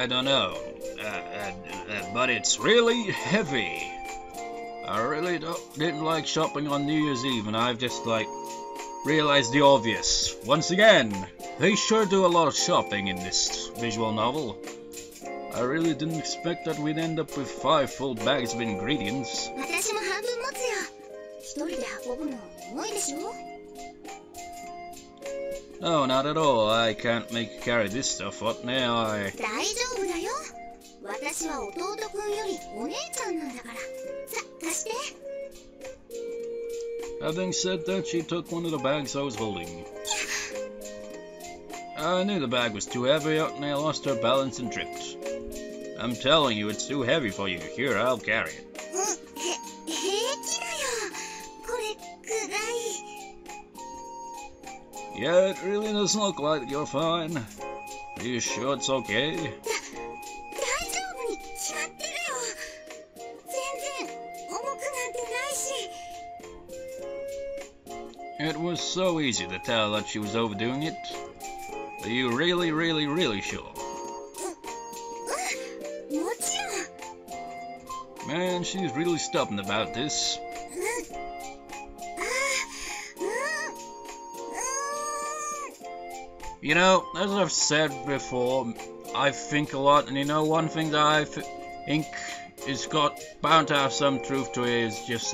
I don't know, but it's really heavy. I really didn't like shopping on New Year's Eve, and I've just realized the obvious. Once again, they sure do a lot of shopping in this visual novel. I really didn't expect that we'd end up with 5 full bags of ingredients. No, not at all. I can't make you carry this stuff up now. Having said that, she took one of the bags I was holding. I knew the bag was too heavy, and I lost her balance and tripped. I'm telling you, it's too heavy for you. Here, I'll carry it. Yeah, it really doesn't look like you're fine. Are you sure it's okay? It was so easy to tell that she was overdoing it. Are you really sure? Man, she's really stubborn about this. You know, as I've said before, I think a lot, and you know, one thing that I think is bound to have some truth to it is just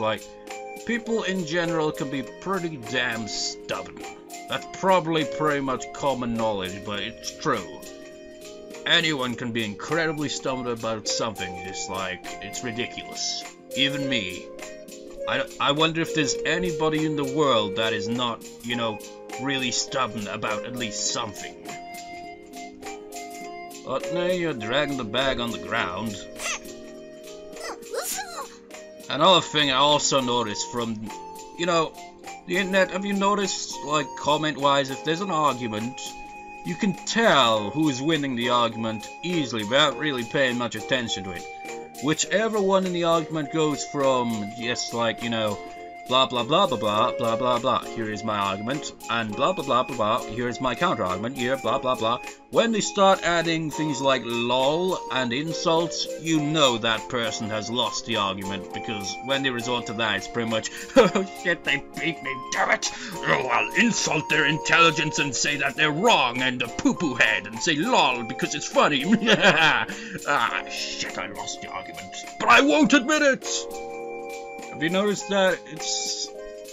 people in general can be pretty damn stubborn. That's probably pretty much common knowledge, but it's true. Anyone can be incredibly stubborn about something. It's ridiculous. Even me. I wonder if there's anybody in the world that is not, you know, really stubborn about at least something. But now you're dragging the bag on the ground. Another thing I also noticed from, you know, the internet, have you noticed, comment-wise, if there's an argument, you can tell who's winning the argument easily without really paying much attention to it. Whichever one in the argument goes from just you know, blah blah blah blah blah blah blah blah, here is my argument, and blah blah blah blah blah, here is my counter argument, here blah blah blah. When they start adding things like lol and insults, you know that person has lost the argument, because when they resort to that, it's pretty much, oh shit, they beat me, damn it! Oh, I'll insult their intelligence and say that they're wrong and a poo-poo head, and say lol because it's funny. Ah, shit, I lost the argument, but I won't admit it! Have you noticed that? It's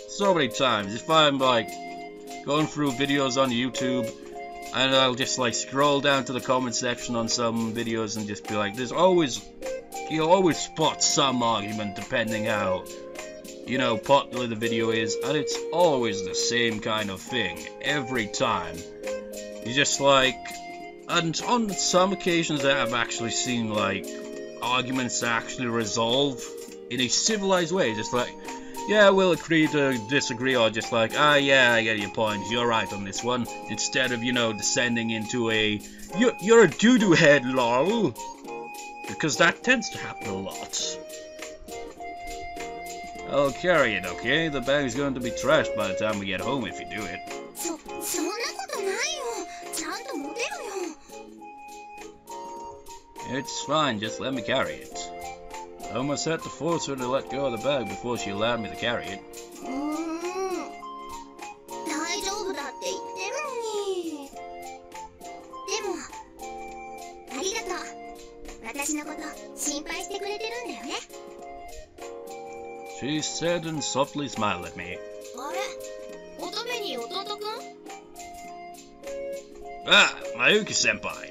so many times. If I'm going through videos on YouTube, and I'll just scroll down to the comment section on some videos and just be there's always, you'll always spot some argument depending how, you know, popular the video is, and it's always the same kind of thing every time. You just and on some occasions that I've actually seen arguments actually resolve in a civilized way, just yeah, we'll agree to disagree, or just ah, yeah, I get your point, you're right on this one, instead of, you know, descending into a, you're a doo-doo head, lol, because that tends to happen a lot. I'll carry it, okay? The bag's going to be trashed by the time we get home if you do it. It's fine, just let me carry it. I almost had to force her to let go of the bag before she allowed me to carry it. She said and softly smiled at me. Ah, Mayuki-senpai.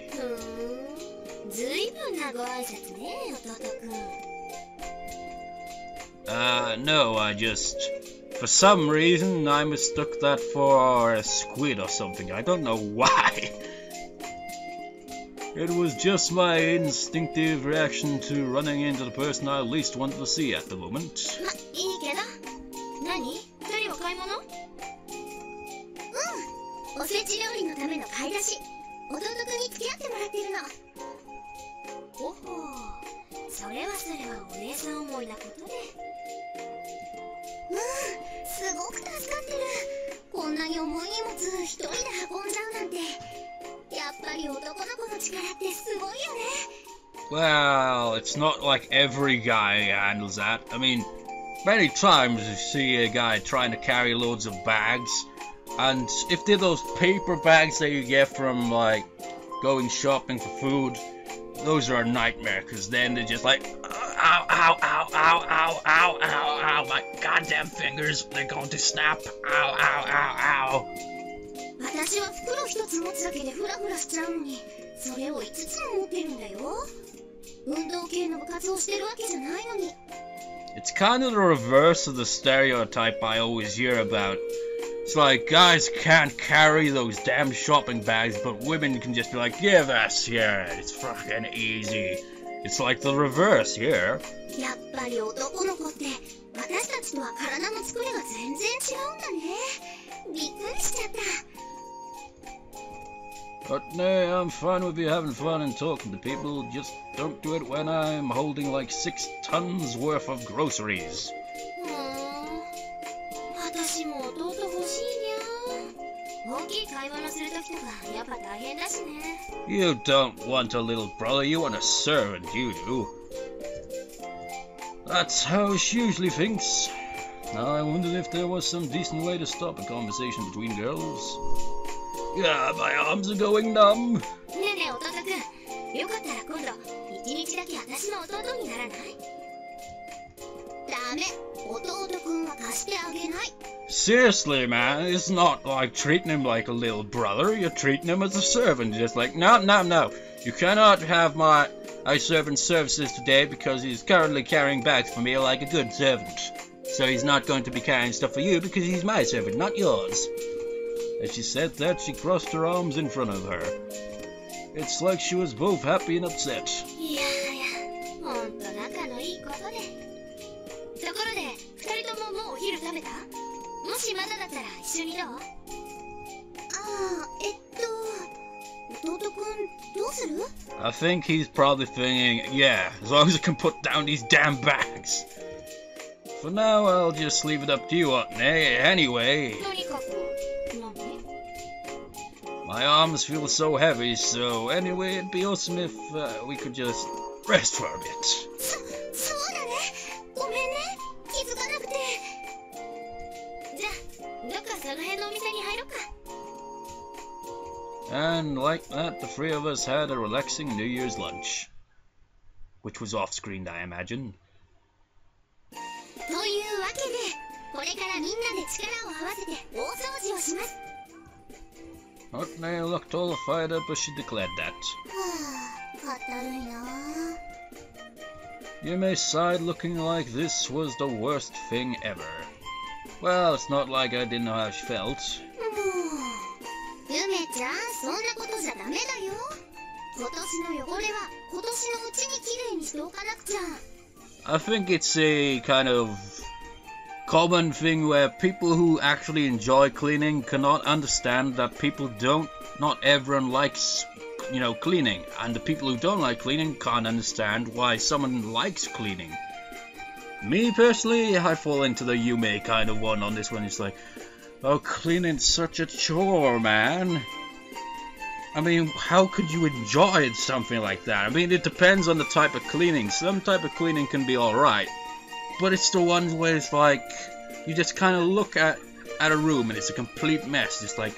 No, for some reason, I mistook that for a squid or something. I don't know why. It was just my instinctive reaction to running into the person I least wanted to see at the moment. Well, it's not like every guy handles that. I mean, many times you see a guy trying to carry loads of bags, and if they're those paper bags that you get from, like, going shopping for food, those are a nightmare, because then they're just like, ow, ow, ow, ow, ow, ow, ow, ow, my goddamn fingers, they're going to snap, ow, ow, ow, ow. It's kind of the reverse of the stereotype I always hear about. It's like, guys can't carry those damn shopping bags, but women can just be like, give us here, it's fucking easy. It's like the reverse here. But no, I'm fine with you having fun and talking to people, just don't do it when I'm holding like 6 tons worth of groceries. You don't want a little brother, you want a servant, you do. That's how she usually thinks. I wondered if there was some decent way to stop a conversation between girls. Yeah, my arms are going numb. Seriously, man, it's not like treating him like a little brother. You're treating him as a servant. Just like, no, no, no. You cannot have my servant services today because he's currently carrying bags for me like a good servant. So he's not going to be carrying stuff for you because he's my servant, not yours. As she said that, she crossed her arms in front of her. It's like she was both happy and upset. I think he's probably thinking, yeah, as long as I can put down these damn bags. For now, I'll just leave it up to you, anyway. My arms feel so heavy, so anyway, it'd be awesome if we could just rest for a bit. And like that, the 3 of us had a relaxing New Year's lunch. Which was off-screen, I imagine. Otney looked all fired up as she declared that. Yume sighed, looking like this was the worst thing ever. Well, it's not like I didn't know how she felt. I think it's a kind of common thing where people who actually enjoy cleaning cannot understand that not everyone likes, cleaning, and the people who don't like cleaning can't understand why someone likes cleaning. Me personally, I fall into the Yume kind of one on this one. It's like, oh, cleaning's such a chore, man. I mean, how could you enjoy something like that? I mean, it depends on the type of cleaning. Some type of cleaning can be alright, but it's the ones where it's like, you just kind of look at a room and it's a complete mess. It's like,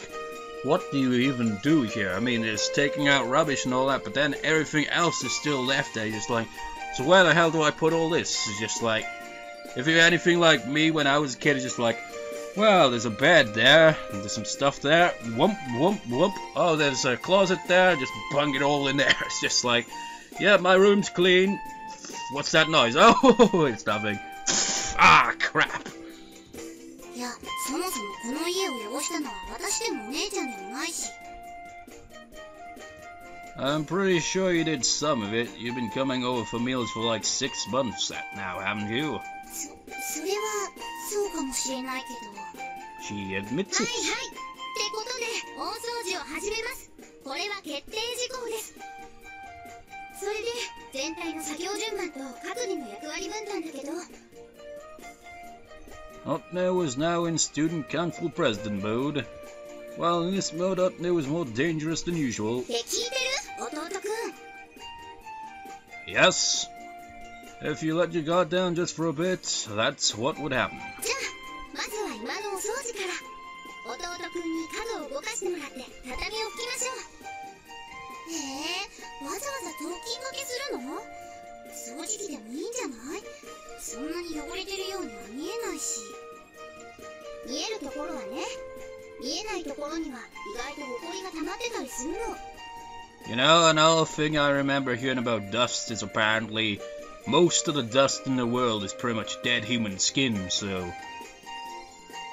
what do you even do here? I mean, it's taking out rubbish and all that, but then everything else is still left there. You're just like, so where the hell do I put all this? It's just like, if you're anything like me when I was a kid, it's just like, well, there's a bed there, and there's some stuff there, whoop, whoop, whoop. Oh, there's a closet there, just bung it all in there. It's just like, yeah, my room's clean. What's that noise? Oh, it's nothing. Ah, crap. I'm pretty sure you did some of it. You've been coming over for meals for like 6 months now, haven't you? She admits it. Otner was now in student council president mode. Well, in this mode up, it was more dangerous than usual. Yes. If you let your guard down just for a bit, that's what would happen. You know, another thing I remember hearing about dust is apparently most of the dust in the world is pretty much dead human skin, so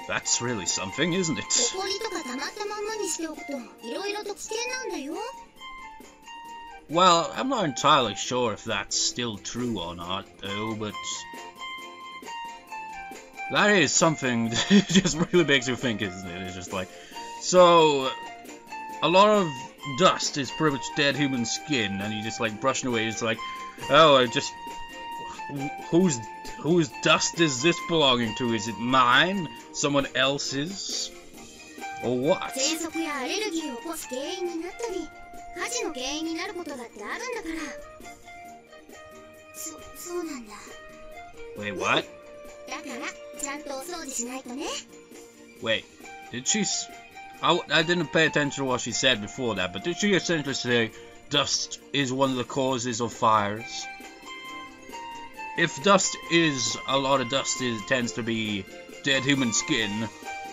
that's really something, isn't it? Well, I'm not entirely sure if that's still true or not, though, but that is something that just really makes you think, isn't it? It's just like, so a lot of dust is pretty much dead human skin, and you just like brushing away. It's like, oh, I just whose dust is this belonging to? Is it mine? Someone else's? Or what? Wait, what? Wait, did she I didn't pay attention to what she said before that, but did she essentially say dust is one of the causes of fires? If dust is, a lot of dust tends to be dead human skin,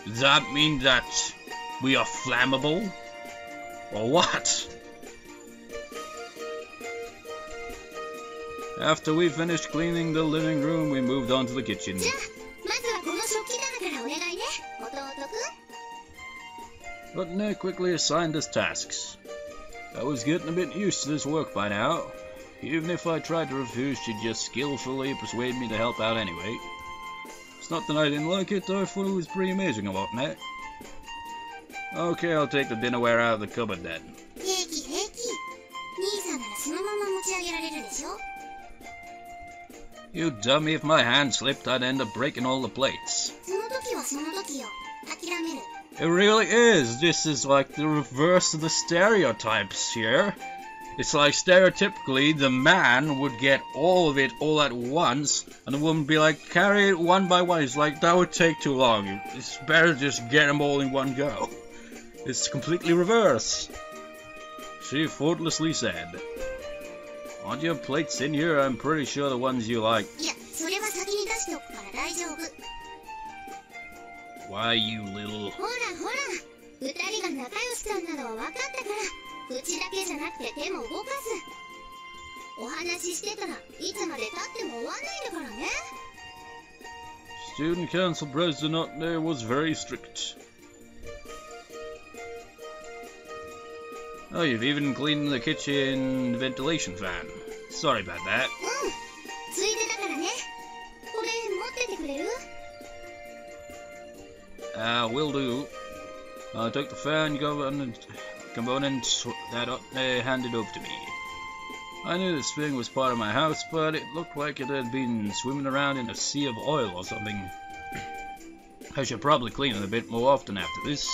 does that mean that we are flammable? Or what? After we finished cleaning the living room, we moved on to the kitchen. But Nick quickly assigned us tasks. I was getting a bit used to this work by now. Even if I tried to refuse, she'd just skillfully persuade me to help out anyway. It's not that I didn't like it, I thought it was pretty amazing, wasn't it? Okay, I'll take the dinnerware out of the cupboard then. You dummy, if my hand slipped, I'd end up breaking all the plates. It really is. This is like the reverse of the stereotypes here. It's like stereotypically the man would get all of it all at once, and the woman would be like, carry it one by one. It's like, that would take too long. It's better to just get them all in one go. It's completely reverse. She thoughtlessly said. Aren't your plates in here? I'm pretty sure the ones you like. Why, you little... Student council president there was very strict. Oh, you've even cleaned the kitchen ventilation fan. Sorry about that. Will do. I'll take the fan component that handed over to me. I knew this thing was part of my house, but it looked like it had been swimming around in a sea of oil or something. I should probably clean it a bit more often after this.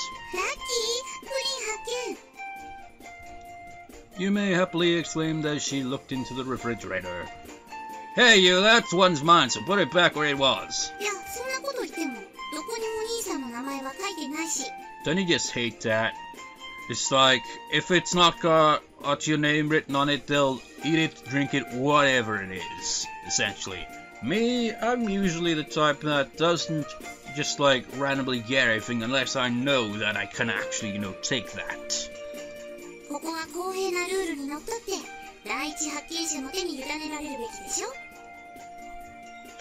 You may happily exclaimed as she looked into the refrigerator. Hey you, that one's mine, so put it back where it was. Don't you just hate that? It's like, if it's not got your name written on it, they'll eat it, drink it, whatever it is, essentially. Me, I'm usually the type that doesn't just like randomly get everything unless I know that I can actually, take that.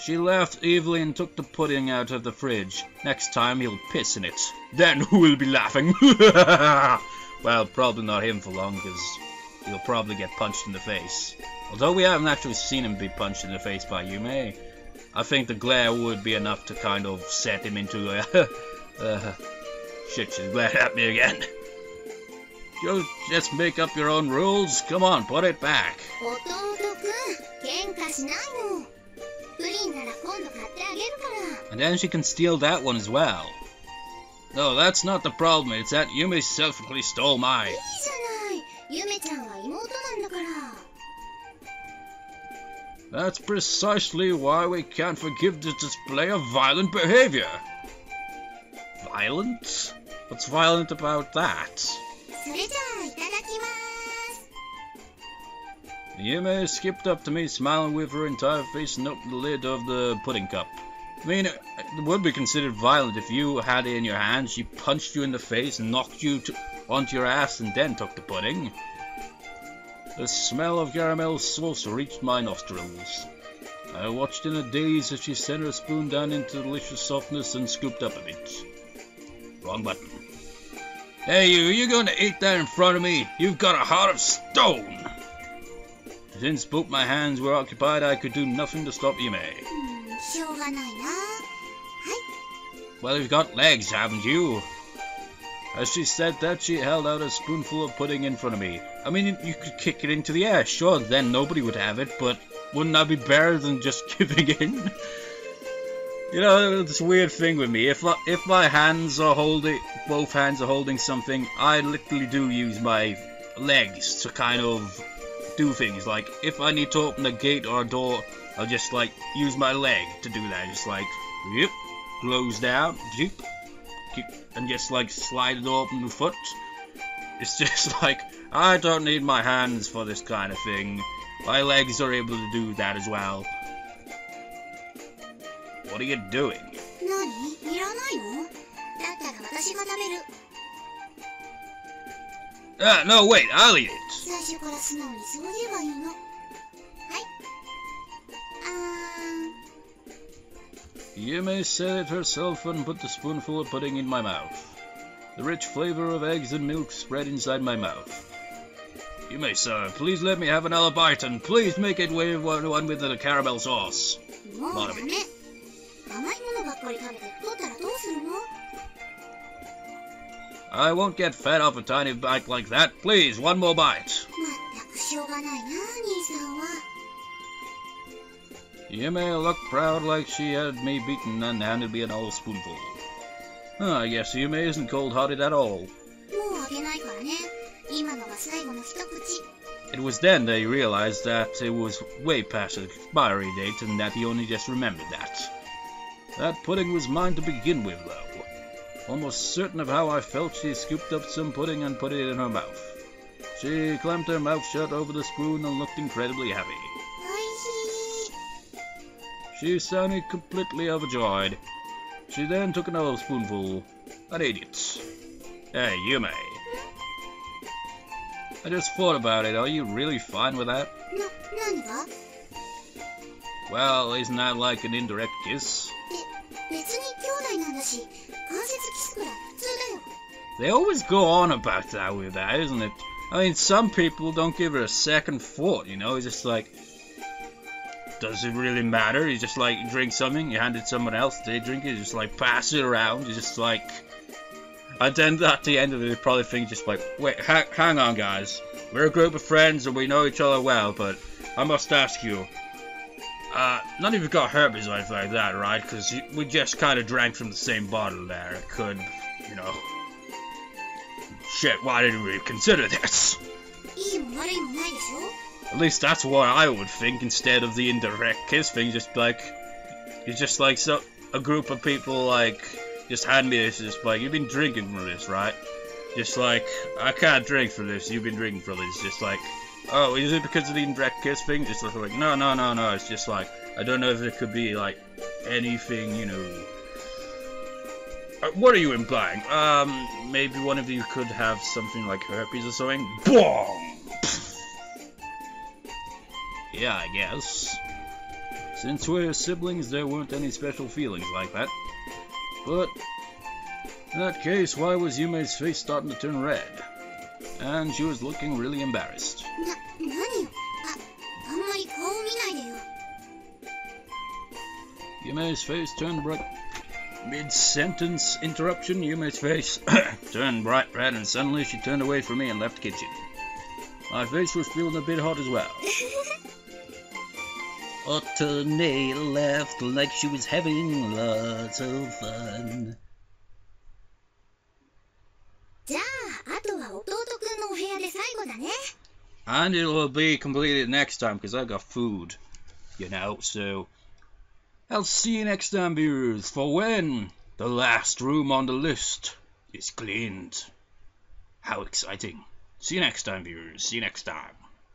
She laughed evilly and took the pudding out of the fridge. Next time he'll piss in it. Then who will be laughing? Well, probably not him for long, because he'll probably get punched in the face. Although we haven't actually seen him be punched in the face by Yume, I think the glare would be enough to kind of set him into a... Shit, she's glared at me again. You just make up your own rules? Come on, put it back. And then she can steal that one as well. No, that's not the problem. It's that Yume selfishly stole mine. いいじゃない。ゆめちゃんは妹なんだから。That's precisely why we can't forgive the display of violent behavior. Violent? What's violent about that? それじゃあいただきます。 Yume skipped up to me, smiling with her entire face, and opened the lid of the pudding cup. I mean, it would be considered violent if you had it in your hand, she punched you in the face, knocked you onto your ass, and then took the pudding. The smell of caramel sauce reached my nostrils. I watched in a daze as she sent her spoon down into delicious softness and scooped up a bit. Wrong button. Hey you're gonna eat that in front of me? You've got a heart of stone! Since both my hands were occupied, I could do nothing to stop Yume. しょうがないな。はい。 Well, you've got legs, haven't you? As she said that, she held out a spoonful of pudding in front of me. I mean, you could kick it into the air, sure, then nobody would have it, but wouldn't that be better than just giving in? You know, this weird thing with me, if my hands are both hands are holding something, I literally do use my legs to kind of do things. Like, if I need to open a gate or a door, I'll just, like, use my leg to do that. Just like, yep, close down, yep, and just, like, slide it open with foot. It's just like, I don't need my hands for this kind of thing. My legs are able to do that as well. What are you doing? 何？いらないの？だったら私が食べる。No, wait, I'll eat it. 最初から素直にそう言えばいいの。はい。Yume said it herself and put the spoonful of pudding in my mouth. The rich flavor of eggs and milk spread inside my mouth. Yume, sir, please let me have another bite, and please make it one with the caramel sauce. もうダメ。甘いものばっかり食べて太ったらどうするの？ I won't get fat off a tiny bite like that. Please, one more bite. まったくしょうがないな、兄さんは。 Yume looked proud like she had me beaten and handed me an whole spoonful. I guess Yume isn't cold-hearted at all. もうあげないからね。今のが最後の一口。 It was then that he realized that it was way past the expiry date and that he only just remembered that. That pudding was mine to begin with, though. Almost certain of how I felt, she scooped up some pudding and put it in her mouth. She clamped her mouth shut over the spoon and looked incredibly happy. おいしい。 She sounded completely overjoyed. She then took another spoonful and ate it. Hey, Yume. I just thought about it. Are you really fine with that? 何が？ Well, isn't that like an indirect kiss? 別に兄弟なんだし、間接キスくらい普通だよ。 They always go on about that with that, isn't it? I mean, some people don't give it a second thought, you know? It's just like, does it really matter? You just like drink something, you hand it to someone else, they drink it, you just like pass it around. You just like, and then at the end of it, they probably think just like, wait, hang on, guys. We're a group of friends and we know each other well, but I must ask you. None of you got herpes or anything like that, right? Because we just kind of drank from the same bottle there. It could, you know. Shit, why didn't we consider this? いいも悪いもないでしょ? At least that's what I would think instead of the indirect kiss thing. Just like, it's just like a group of people like, just hand me this, just like, you've been drinking from this, right? Just like, I can't drink from this, you've been drinking from this. Just like, oh, is it because of the indirect kiss thing? Just like, no, it's just like, I don't know if it could be like anything, you know. What are you implying? Maybe one of you could have something like herpes or something? Boom! Yeah, I guess. Since we're siblings, there weren't any special feelings like that. But in that case, why was Yume's face starting to turn red? And she was looking really embarrassed. 何よ。あんまり顔を見ないでよ。 Yume's face turned bright. Mid-sentence interruption, Yume's face turned bright red and suddenly she turned away from me and left the kitchen. My face was feeling a bit hot as well. Otane laughed like she was having lots of fun. 後だね。 And it'll be completed next time because I got food, you know, so I'll see you next time, viewers, for when the last room on the list is cleaned. How exciting. See you next time, viewers. See you next time.